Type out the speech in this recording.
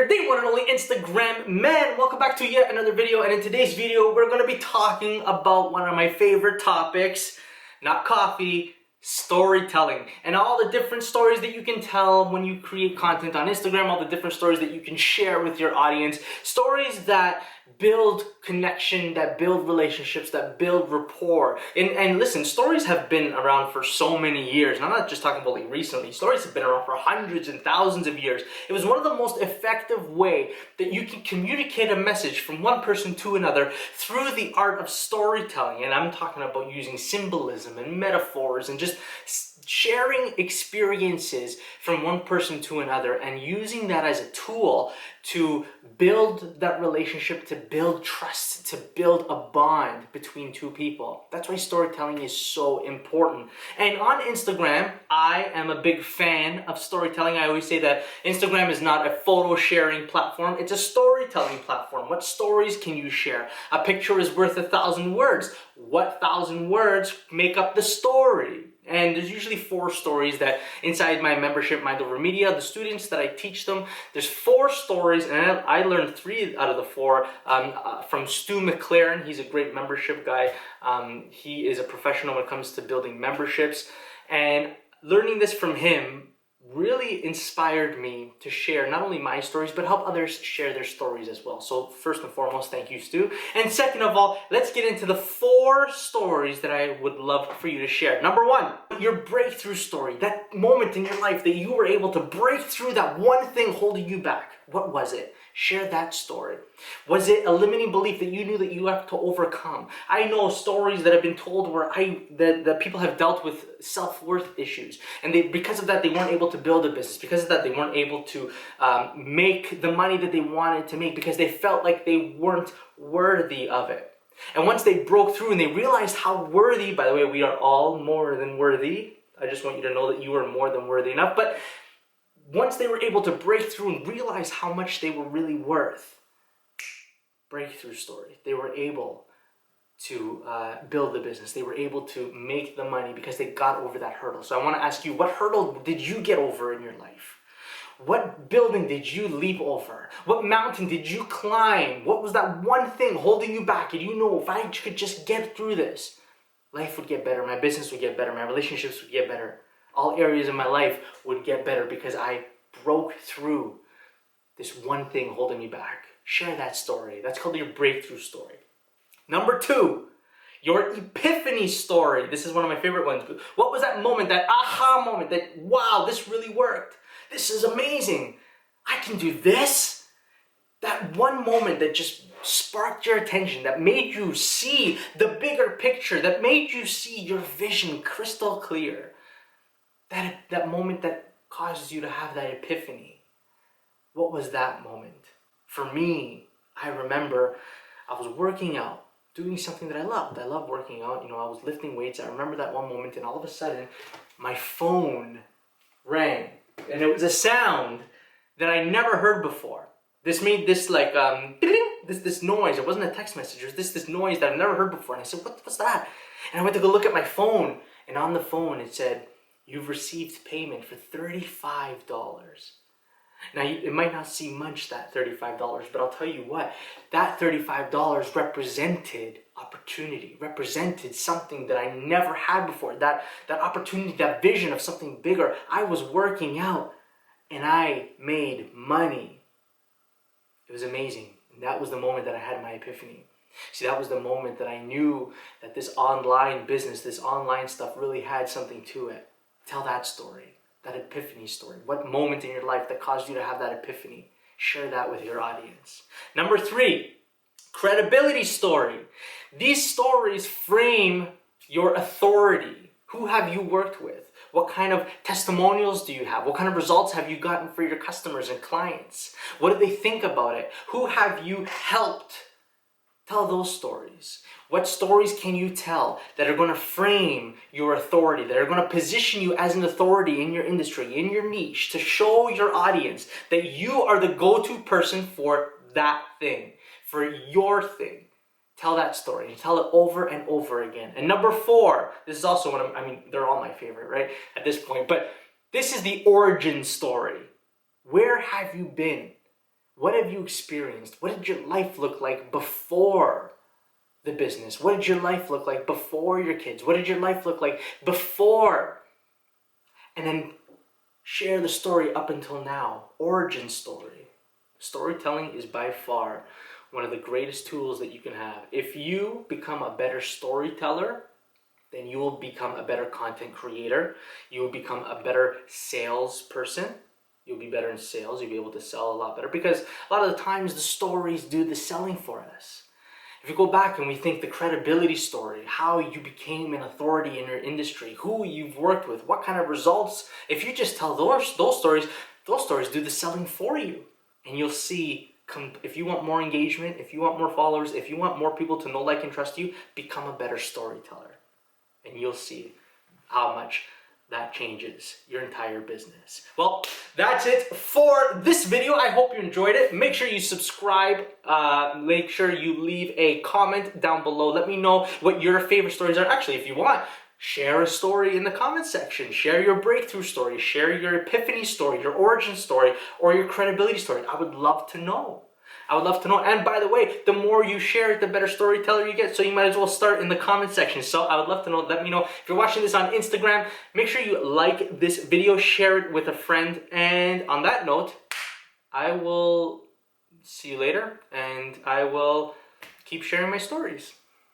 here, the one and only Instagram man. Welcome back to yet another video, and in today's video, we're going to be talking about one of my favorite topics, not coffee, storytelling, and all the different stories that you can tell when you create content on Instagram, all the different stories that you can share with your audience, stories that build connection, that build relationships, that build rapport. And listen, stories have been around for so many years, and I'm not just talking about like recently. Stories have been around for hundreds and thousands of years. It was one of the most effective way that you can communicate a message from one person to another through the art of storytelling. And I'm talking about using symbolism and metaphors and just sharing experiences from one person to another and using that as a tool to build that relationship, to build trust, to build a bond between two people. That's why storytelling is so important. And on Instagram, I am a big fan of storytelling. I always say that Instagram is not a photo sharing platform, it's a storytelling platform. What stories can you share? A picture is worth 1,000 words. What 1,000 words make up the story? And there's usually 4 stories that inside my membership, Mind Over Media, the students that I teach them, there's 4 stories, and I learned 3 out of the 4 from Stu McLaren. He's a great membership guy. He is a professional when it comes to building memberships, and learning this from him really inspired me to share not only my stories, but help others share their stories as well. So first and foremost, thank you, Stu. And second of all, let's get into the 4 stories that I would love for you to share. Number 1, your breakthrough story. That moment in your life that you were able to break through that one thing holding you back. What was it? Share that story. Was it a limiting belief that you knew that you have to overcome? I know stories that have been told where the people have dealt with self-worth issues, and because of that they weren't able to build a business. Because of that they weren't able to make the money that they wanted to make because they felt like they weren't worthy of it. And once they broke through and they realized how worthy, by the way, we are all more than worthy. I just want you to know that you are more than worthy enough. But once they were able to break through and realize how much they were really worth, breakthrough story, they were able to build the business. They were able to make the money because they got over that hurdle. So I want to ask you, what hurdle did you get over in your life? What building did you leap over? What mountain did you climb? What was that one thing holding you back? And you know, if I could just get through this, life would get better, my business would get better, my relationships would get better. All areas of my life would get better because I broke through this one thing holding me back. Share that story. That's called your breakthrough story. Number 2, your epiphany story. This is one of my favorite ones. What was that moment, that aha moment, that wow, this really worked. This is amazing. I can do this. That one moment that just sparked your attention, that made you see the bigger picture, that made you see your vision crystal clear. That moment that causes you to have that epiphany. What was that moment? For me, I remember I was working out, doing something that I loved. I love working out. You know, I was lifting weights. I remember that one moment, and all of a sudden, my phone rang, and it was a sound that I never heard before. This made this like this noise. It wasn't a text message. It was this noise that I've never heard before. And I said, what's that? And I went to go look at my phone, and on the phone it said, "You've received payment for $35. Now, it might not seem much, that $35, but I'll tell you what, that $35 represented opportunity, represented something that I never had before, that opportunity, that vision of something bigger. I was working out, and I made money. It was amazing, and that was the moment that I had my epiphany. See, that was the moment that I knew that this online business, this online stuff really had something to it. Tell that story, that epiphany story. What moment in your life that caused you to have that epiphany? Share that with your audience. Number 3, credibility story. These stories frame your authority. Who have you worked with? What kind of testimonials do you have? What kind of results have you gotten for your customers and clients? What do they think about it? Who have you helped? Tell those stories. What stories can you tell that are going to frame your authority, that are going to position you as an authority in your industry, in your niche, to show your audience that you are the go-to person for that thing, for your thing? Tell that story and tell it over and over again. And number 4, this is also one of, they're all my favorite, right? At this point, but this is the origin story. Where have you been? What have you experienced? What did your life look like before the business? What did your life look like before your kids? What did your life look like before? And then share the story up until now. Origin story. Storytelling is by far one of the greatest tools that you can have. If you become a better storyteller, then you will become a better content creator. You will become a better salesperson. You'll be better in sales. You'll be able to sell a lot better because a lot of the times the stories do the selling for us. If you go back and we think the credibility story, how you became an authority in your industry, who you've worked with, what kind of results, if you just tell those stories do the selling for you. And you'll see, if you want more engagement, if you want more followers, if you want more people to know, like, and trust you, become a better storyteller. And you'll see how much that changes your entire business. Well, that's it for this video. I hope you enjoyed it. Make sure you subscribe. Make sure you leave a comment down below. Let me know what your favorite stories are. Actually, if you want, share a story in the comment section. Share your breakthrough story. Share your epiphany story, your origin story, or your credibility story. I would love to know. I would love to know. And by the way, the more you share it, the better storyteller you get. So you might as well start in the comment section. So I would love to know. Let me know. If you're watching this on Instagram, make sure you like this video, share it with a friend. And on that note, I will see you later. And I will keep sharing my stories.